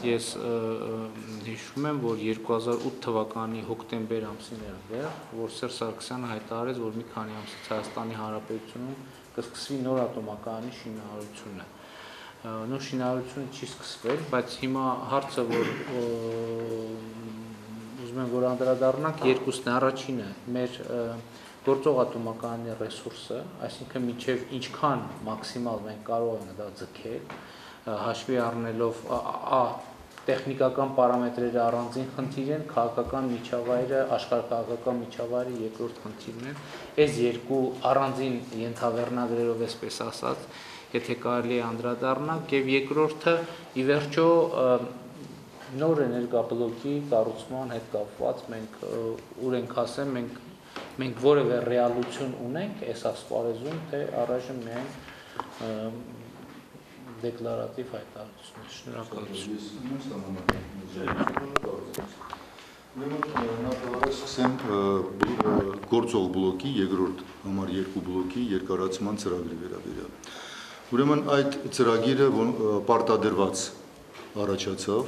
ես հիշում եմ, որ 2008 թվականի հոկտեմբեր ամսին էր, որ Սերժ Սարգսյանը հայտարարեց, որ մի քանի ամսից Հայաստանի Հանրապետությունում կսկսվի նոր ատոմակայանի շինարարությունը։ Նոր շինարարությունը չի սկսվել, բայց հիմա հարցը, որ ուզում եմ որ անդրադառնանք երկուսն է, առաջինը մեր գործող ատոմակայանի ռեսուրսը, այսինքն մինչև ինչքան մաքսիմալ մենք կարող ենք դա ձգել, հաշվի առնելով տեխնիկական պարամետրերը առանձին խնդիր են, քաղաքական միջավայրը, աշխարհաքաղաքական միջավայրը երկրորդ խնդիրն է։ Այս երկու առանձին ենթավերնագրերով այսպես ասած, եթե կարելի է անդրադառնանք, եւ երկրորդը ի վերջո նոր էներգաբլոկի կառուցման հետ կապված մենք ուր ենք ասեմ, մենք որևէ ռեալություն ունենք այս ասպարեզում, թե առայժմ միայն դեկլարատիվ հայտարարություններ։ Շնորհակալություն։ Սկսեմ գործող բլոկի, երկրորդ համար 2 բլոկի երկարացման ծրագրի վերաբերյալ։ Ուրեմն այդ ծրագիրը պարտադրված առաջացավ,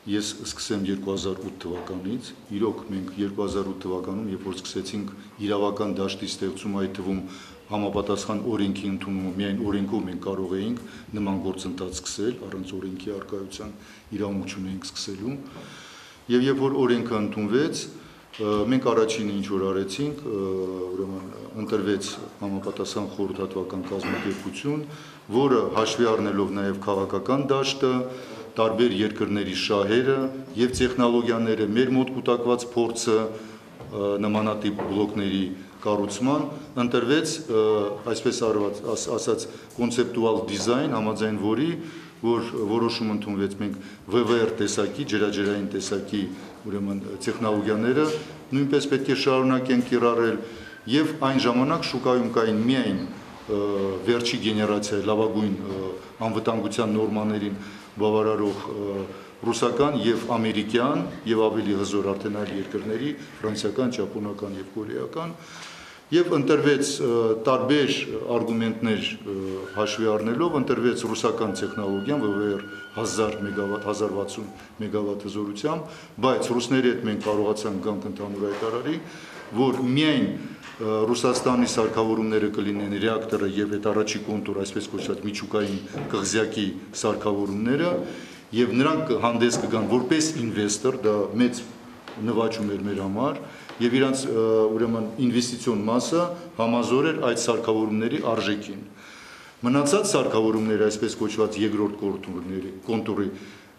ես սկսեմ 2008 թվականից, իրոք մենք 2008 թվականում, երբ որ սկսեցինք իրավական դաշտի ստեղծում, այդ թվում համապատասխան օրենքի ընդունումը, միայն օրենքով մենք կարող էինք նման գործընթաց սկսել, առանց օրենքի առկայության իրավունք չունեինք սկսելու, եւ երբ որ օրենքը ընդունվեց, մենք առաջինը ինչ որ արեցինք, ուրեմն ընտրվեց համապատասխան խորհրդատվական կազմակերպություն, որը հաշվի առնելով նաեւ քաղաքական դաշտը, տարբեր երկրների շահերը եւ տեխնոլոգիաները, մեր մոտ կուտակված փորձը նմանատիպ բլոկների կառուցման ընտրվեց այսպես ասած կոնցեպտուալ դիզայն, համաձայն որի որ որոշում ընդունվեց մենք VVR տեսակի, ջրաջրային տեսակի, ուրեմն տեխնոլոգիաները նույնպես պետք է շարունակեն կիրառել եւ այն ժամանակ շուկայում կային միայն վերջի գեներացիայի լավագույն անվտանգության նորմաներին բավարարող ռուսական եւ ամերիկյան եւ ավելի հզոր արդեն այլ երկրների, ֆրանսիական, ճապոնական եւ կորեական եւ ընտրվեց տարբեր արգումենտներ հաշվի առնելով ընտրվեց ռուսական տեխնոլոգիան VVR 1000 մեգավատ 1060 մեգավատ հզորությամբ, բայց ռուսների հետ մենք կարողացանք գանք ընդհանուր հայտարարի, որ միայն Ռուսաստանի սարքավորումները կլինեն ռեակտորը եւ այդ առաջի կոնտուր, այսպես կոչված միջուկային կղզյակի սարքավորումները եւ նրանք հանդես կգան որպես ինվեստոր, դա մեծ նվաճում էր մեր համար եւ իրանց ուրեմն ինվեստիցիոն մասը համազոր էր այդ սարքավորումների արժեքին։ Մնացած սարքավորումները, այսպես կոչված երկրորդ կոնտուրի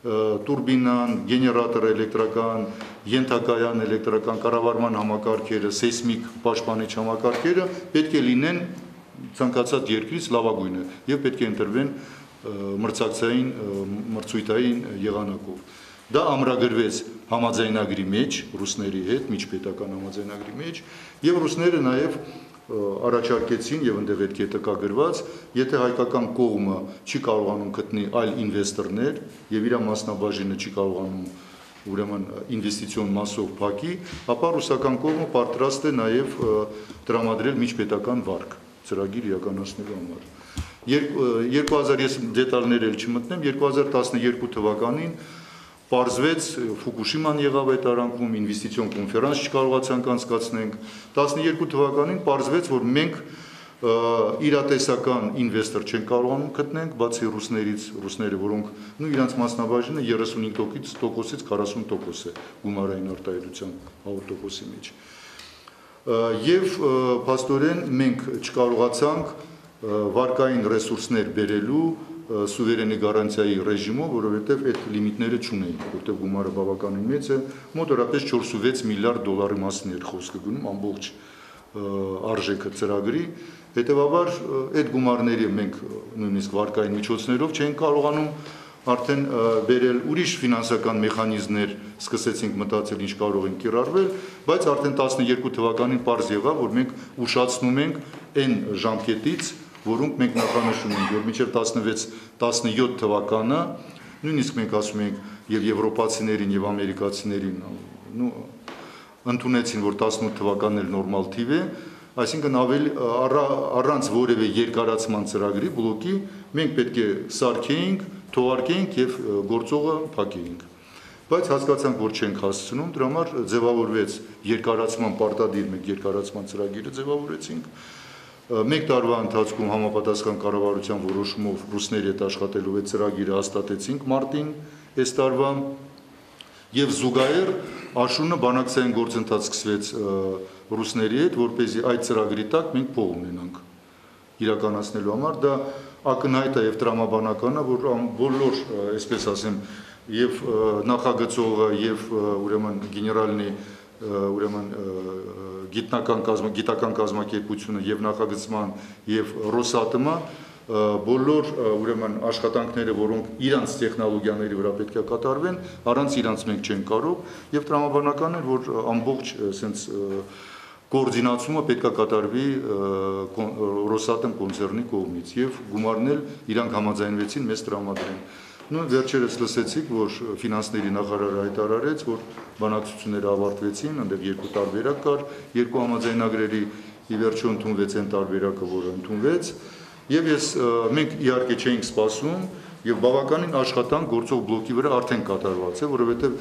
տուրբինան, գեներատորը էլեկտրական, ենթակայան էլեկտրական կառավարման համակարգերը, սեյսմիկ պաշտպանիչ համակարգերը պետք է լինեն ցանկացած երկրից լավագույնը եւ պետք է ընտրվեն մրցույթային եղանակով։ Դա ամրագրվեց համաձայնագրի մեջ ռուսների հետ, միջպետական համաձայնագրի մեջ, եւ ռուսները նաեւ առաջարկեցին եւ այնտեղ այդ կետը կա գրված, եթե հայկական կողմը չի կարողանում գտնի այլ ինվեստորներ եւ իր մասնաբաժինը չի կարողանում ուրեմն ինվեստիցիոն մասով փակի, ապա ռուսական կողմը պատրաստ է նաեւ տրամադրել միջպետական վարկ ծրագիր իրականացնելու համար։ 2000 ես դետալներ էլ չմտնեմ, 2012 թվականին պարզվեց Ֆուկուշիման եղավ այդ արանքում, ինվեստիցիոն կոնֆերանս չկարողացանք անցկացնենք, 12 թվականին պարզվեց, որ մենք իրատեսական ինվեստոր չեն կարողանում գտնենք, բացի ռուսներից, ռուսները, որոնք իրանց մասնաբաժինը 35%-ից 40% է գումարային արտահայտության 100%-ի մեջ։ Եվ փաստորեն մենք չկարողացանք վարկային ռեսուրսներ բերելու սուվերենի գարանտիայի ռեժիմով, որովհետև այդ լիմիտները չունեին, որտեղ գումարը բավականին մեծ է, մոտավորապես 4.6 միլիարդ դոլարի մասին էր խոսքը գնում ամբողջ արժեքը ծրագրի, հետևաբար այդ գումարները մենք նույնիսկ վարկային միջոցներով չենք կարողանում արդեն բերել ուրիշ ֆինանսական մեխանիզմներ սկսեցինք մտածել ինչ կարող են կիրառվել, բայց արդեն 12 թվականին պարզ եղավ, որ մենք ուշացնում ենք այն ժամկետից, որոնք մենք նախանշում ենք, որ մինչև 16-17 թվականը, նույնիսկ մենք ասում ենք եւ եվրոպացիներին եւ ամերիկացիներին, ընդունեցին, որ 18 թվականն էլ նորմալ թիվ է, այսինքն ավելի առանց որևէ երկարացման ծրագրի բլոկի մենք պետք է սարքեինք թողարկենք եւ գործողը փակեինք։ Բայց հասկացանք, որ չենք հասցնում, դրա համար ձևավորվեց երկարացման պարտադիր մեկ երկարացման ծրագիրը ձևավորեցինք։ Մեկ տարվա ընթացքում համապատասխան կառավարության որոշումով ռուսների հետ աշխատելով այդ ծրագիրը հաստատեցինք մարտին այս տարվա եւ զուգահեռ աշունը բանակցային գործընթաց սկսվեց ռուսների հետ, որպեսզի այդ ծրագրի տակ մենք փող ունենանք իրականացնելու համար, դա ակնհայտ է եւ տրամաբանական է, որ բոլոր, այսպես ասեմ, եւ նախագծողը եւ ուրեմն գեներալնի ուրեմն գիտական կազմակերպությունը եւ նախագծման եւ Ռոսատոմը բոլոր ուրեմն աշխատանքները, որոնք իրանց տեխնոլոգիաների վրա պետք է կատարվեն, առանց իրանց մենք չեն կարող եւ տրամաբանական է, որ ամբողջ sense կոորդինացումը պետք է կատարվի Ռոսատոմ կոնցեռնի կողմից եւ գումարներ իրանք համաձայնվեցին մեզ տրամադրեն։ Ну, վերջերս լսեցիք, որ ֆինանսների նախարարը հայտարարեց, որ բանակցությունները ավարտվեցին, այնտեղ երկու տարբերակ կար, երկու համաձայնագրերի ի վերջո ընդունվեց այն տարբերակը, որը ընդունվեց, եւ մենք իհարկե չէինք սպասում, եւ բավականին աշխատանք գործող բլոկի վրա արդեն կատարված է, որովհետեւ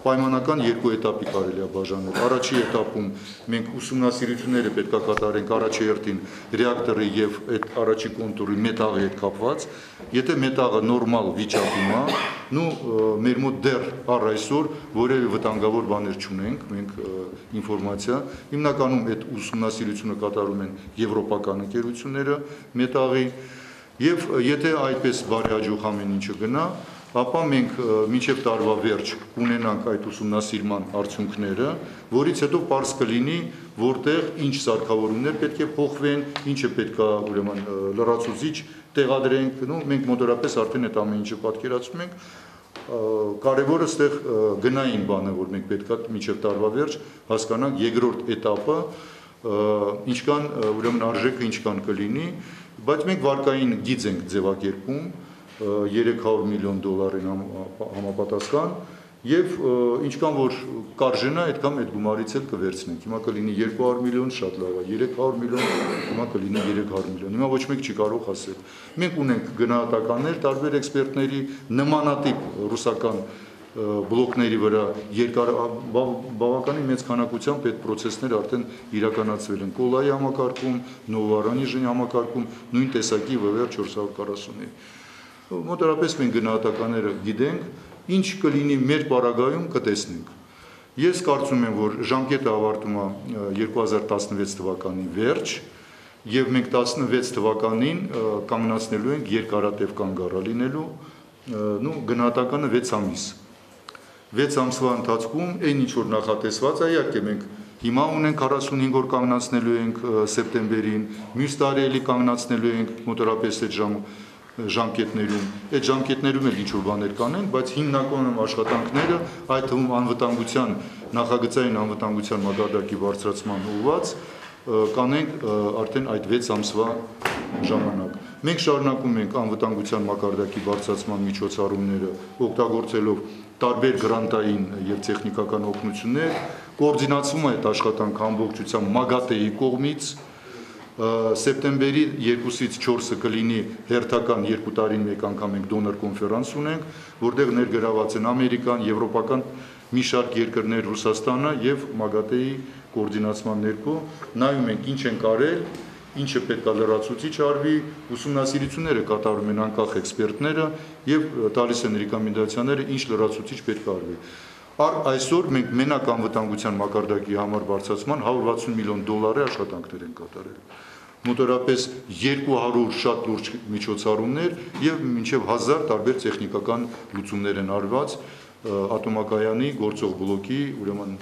պայմանական երկու էտապի կարելի է բաժանել։ Առաջի էտապում մենք ուսումնասիրությունները պետք է կատարենք առաջի հերթին ռեակտորի եւ այդ առաջի կոնտուրի մետաղի հետ կապված։ Եթե մետաղը նորմալ վիճակում է, մեր մոտ դեռ առ այսօր որևէ վտանգավոր բաներ չունենք, մենք ինֆորմացիա, հիմնականում այդ ուսումնասիրությունը կատարում են եվրոպական ընկերությունները մետաղի, եւ եթե այդպես բարեհաջող ամեն ինչը գնա, ապա մենք մինչև տարվա վերջ ունենանք այդ ուսումնասիրման արդյունքները, որից հետո պարզ կլինի, որտեղ ինչ սարքավորումներ պետք է փոխվեն, ինչը պետք է ուրեմն լրացուցիչ տեղադրենք, մենք մոտորապես արդեն այդ ամեն ինչը պատկերացնում ենք, կարևորը ստեղ գնային բանը, որ մենք պետք է մինչև տարվա վերջ հասկանանք երկրորդ էտապը, ինչքան ուրեմն արժեքը ինչքան կլինի, բայց մենք վարկային գիծ ենք ձևակերպում $300 միլիոն համապատասխան եւ ինչքան որ կարժենա, այդքան այդ գումարից էլ կվերցնենք։ Հիմա կլինի 200 միլիոն, շատ լավ է, 300 միլիոն, հիմա կլինի 300 միլիոն։ Հիմա ոչ մեկ չի կարող ասել։ Մենք ունենք գնահատականներ տարբեր էքսպերտների նմանատիպ ռուսական բլոկների վրա բավականին մեծ քանակությամբ այդ process-ները արդեն իրականացվել են Կոլայի համակարգում, Նովոարոնիժի համակարգում, նույն տեսակի VVR 440-ի։ Մոտորապես մենք գնահատականները գիտենք, ինչ կլինի մեր պարագայում կտեսնենք։ Ես կարծում եմ, որ ժամկետը ավարտում է 2016 թվականի վերջ, եւ մենք 16 թվականին կանգնացնելու ենք երկարատև կանգառա լինելու, գնահատականը 6 ամիս։ 6 ամսվա ընթացքում այն ինչ որ նախատեսված է, իհարկե մենք հիմա ունենք 45 օր կանգնացնելու ենք սեպտեմբերին, մյուս տարի էլի կանգնացնելու ենք մոտորապես այդ ժամկետներում, այդ ժամկետներում էլ ինչ որ բաներ կանենք, բայց հիմնականում աշխատանքները, այդ թվում անվտանգության, նախագծային անվտանգության մակարդակի բարձրացման ուղղված կանենք արդեն այդ 6 ամսվա ժամանակ։ Մենք շարունակում ենք անվտանգության մակարդակի բարձրացման միջոցառումները, օգտագործելով տարբեր գրանտային եւ տեխնիկական օգնություններ, կոորդինացվում է այդ աշխատանքը ամբողջությամբ ՄԱԳԱՏԵ-ի կողմից, սեպտեմբերի 2-ից 4-ը կլինի հերթական 2 տարին մեկ անգամ մենք դոնոր կոնֆերանս ունենք, որտեղ ներգրաված են ամերիկան, եվրոպական մի շարք երկրներ, Ռուսաստանը եւ ՄԱԳԱՏԵ-ի կոորդինացման ներքո նայում ենք ինչ են կարել, ինչը պետք է լրացուցիչ արվի, ուսումնասիրությունները կատարում են անկախ էքսպերտները եւ տալիս են ռեկոմենդացիաները, ինչ լրացուցիչ պետք է արվի։ Այսօր մենք մենակ անվտանգության մակարդակի համար բարձրացման $160 միլիոն աշխատանքներ են կատարել։ Մոտորապես 200 շատ լուրջ միջոցառումներ եւ մինչեւ 1000 տարբեր տեխնիկական լուծումներ են արված ատոմակայանի գործող բլոկի, ուրեմն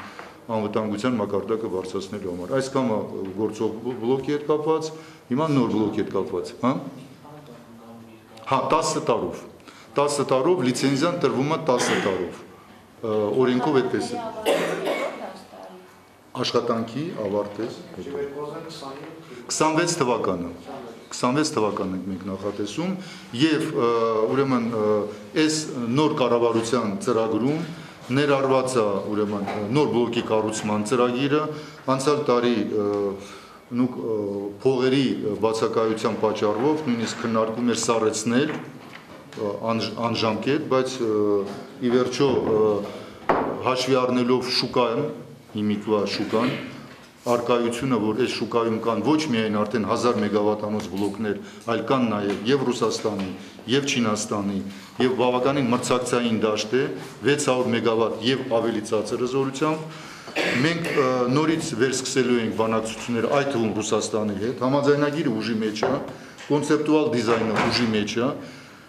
անվտանգության մակարդակը բարձրացնելու համար։ Այս կամը գործող բլոկի հետ կապված, հիմա նոր բլոկի հետ կապված, հա, 10 տարով։ 10 տարով լիցենզիան տրվում է 10 տարով։ Օրենքով այդպես է։ Աշխատանքի ավարտես 26 թվականը 26 թվականն ենք մենք նախատեսում եւ ուրեմն այս նոր կառավարության ծրագրում ներառված է ուրեմն նոր բլոկի կառուցման ծրագիրը, անցյալ տարի փողերի բացակայության պատճառով նույնիսկ քննարկում էր սառեցնել անժամկետ, բայց ի վերջո հաշվի առնելով շուկան, հիմիկվա շուկան, արկայությունը, որ այս շուկայում կան ոչ միայն արդեն 1000 մեգավատանոց բլոկներ, այլ կան նաև եւ Ռուսաստանի, եւ Չինաստանի, եւ բավականին մրցակցային դաշտ է 600 մեգավատ եւ ավելի ցածր հզորությամբ, մենք նորից վերսկսելու ենք բանակցությունները, այդ թվում Ռուսաստանի հետ, համաձայնագիրը ուժի մեջ է, կոնցեպտուալ դիզայնը ուժի մեջ է,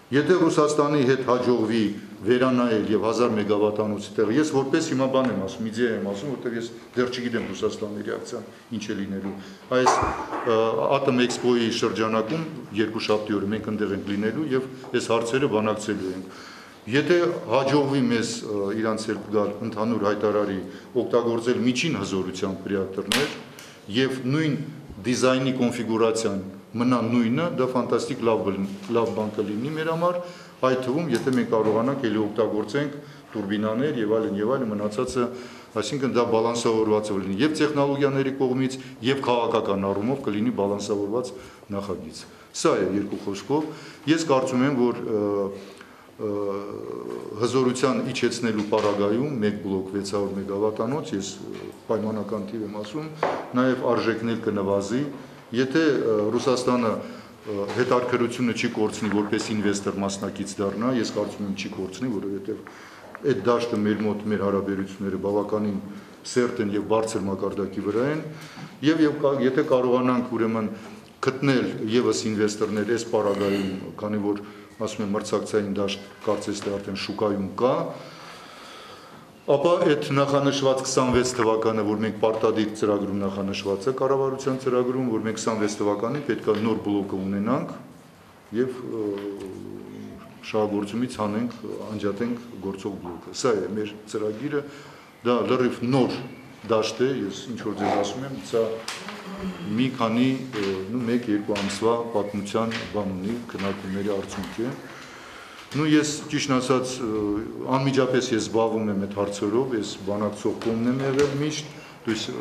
եթե Ռուսաստանի հետ հաջողվի վերանայել եւ 1000 մեգավատանոցի տեղ, ես որպես հիմա բան եմ ասում, իդեա եմ ասում, որտեղ ես դեռ չգիտեմ Ռուսաստանի ռեակցիան ինչ է լինելու։ Այս Atom Expo-ի շրջանակում երկուշաբթի օրը մենք ընդեղ ենք լինելու եւ այս հարցերը բանակցելու ենք։ Եթե հաջողվի մեզ իրանց հետ գալ ընդհանուր հայտարարի օգտագործել միջին հզորությամբ ռեակտորներ եւ նույն դիզայնի կոնֆիգուրացիան մնա նույնը, դա ֆանտաստիկ լավ բան կլինի մեր համար, այդ թվում, եթե մենք կարողանանք ելի օգտագործենք տուրբինաներ եւ այլն մնացածը, այսինքն դա բալանսավորված կլինի եւ տեխնոլոգիաների կողմից եւ քաղաքական առումով կլինի բալանսավորված նախագիծ։ Սա է երկու խոսքով։ Ես կարծում եմ, որ հզորության իջեցնելու պարագայում 1 բլոկ 600 մեգավատանոց, ես պայմանական թիվ եմ ասում, նաեւ արժեքներ կնվազի, եթե Ռուսաստանը հետաքրությունը չի կորցնի որպես ինվեստոր մասնակից դառնա, ես կարծում եմ չի կորցնի, որովհետեւ այդ դաշտը մեր մոտ մեր հարաբերությունները բավականին սերտ են եւ բարձր մակարդակի վրա են, եւ եթե կարողանանք ուրեմն գտնել եւս ինվեստորներ այս պարագայում, քանի որ ասում եմ մրցակցային դաշտ կարծես թե արդեն շուկայում կա, ապա այդ նախանշված 26 թվականը, որ մենք պարտադիր ծրագրում նախանշված է կառավարության ծրագրում, որ մենք 26 թվականին պետք է նոր բլոկը ունենանք եւ շահագործումից հանենք, անջատենք գործող բլոկը։ Սա է մեր ծրագիրը, դա լրիվ նոր դաշտ է, ես ինչ որ ձեզ ասում եմ, սա մի քանի 1-2 ամսվա պատմության բան ունի, քննարկումների արդյունք է։ Ես ճիշտ ասած անմիջապես ես զբաղվում եմ այդ հարցերով, ես բանակցող կողմն եմ եղել միշտ, то есть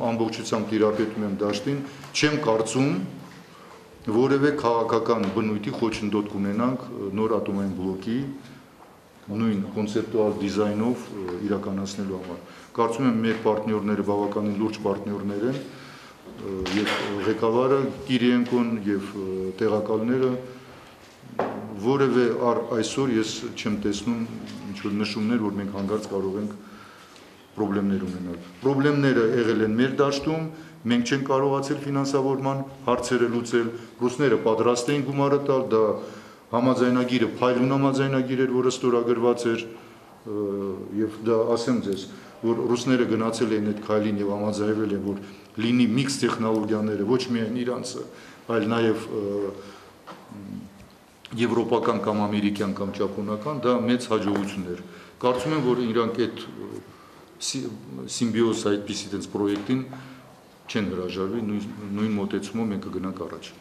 ամբողջությամբ տիրապետում եմ դաշտին, չեմ կարծում որևէ քաղաքական բնույթի խոչընդոտ կունենանք նոր ատոմային բլոկի նույն կոնցեպտուալ դիզայնով իրականացնելու համար։ Կարծում եմ մեր պարտներները բավականին լուրջ պարտներներ են եւ ղեկավարը Կիրիենկոն եւ տեղակալները որևէ այսօր ես չեմ տեսնում ինչ-որ նշումներ, որ մենք հանգարց կարող ենք պրոբլեմներ ունենալ։ Պրոբլեմները եղել են մեր դաշտում, մենք չենք կարողացել ֆինանսավորման հարցերը լուծել, ռուսները պատրաստ էին գումարը տալ, դա համաձայնագիրը փայլուն համաձայնագիր էր, որը ստորագրված էր եւ դա ասեմ ձեզ, որ ռուսները գնացել էին այդ քայլին եւ համաձայնվել են, որ լինի միքս տեխնոլոգիաները, ոչ միայն իրանցը, այլ նաեւ եվրոպական կամ ամերիկյան կամ ճապոնական, դա մեծ հաջողություն էր։ Կարծում եմ, որ իրանք այդ սիմբիոզ այդպիսի տենց պրոյեկտին չեն հրաժարվի, նույն մոտեցումով մենք կգնանք առաջ։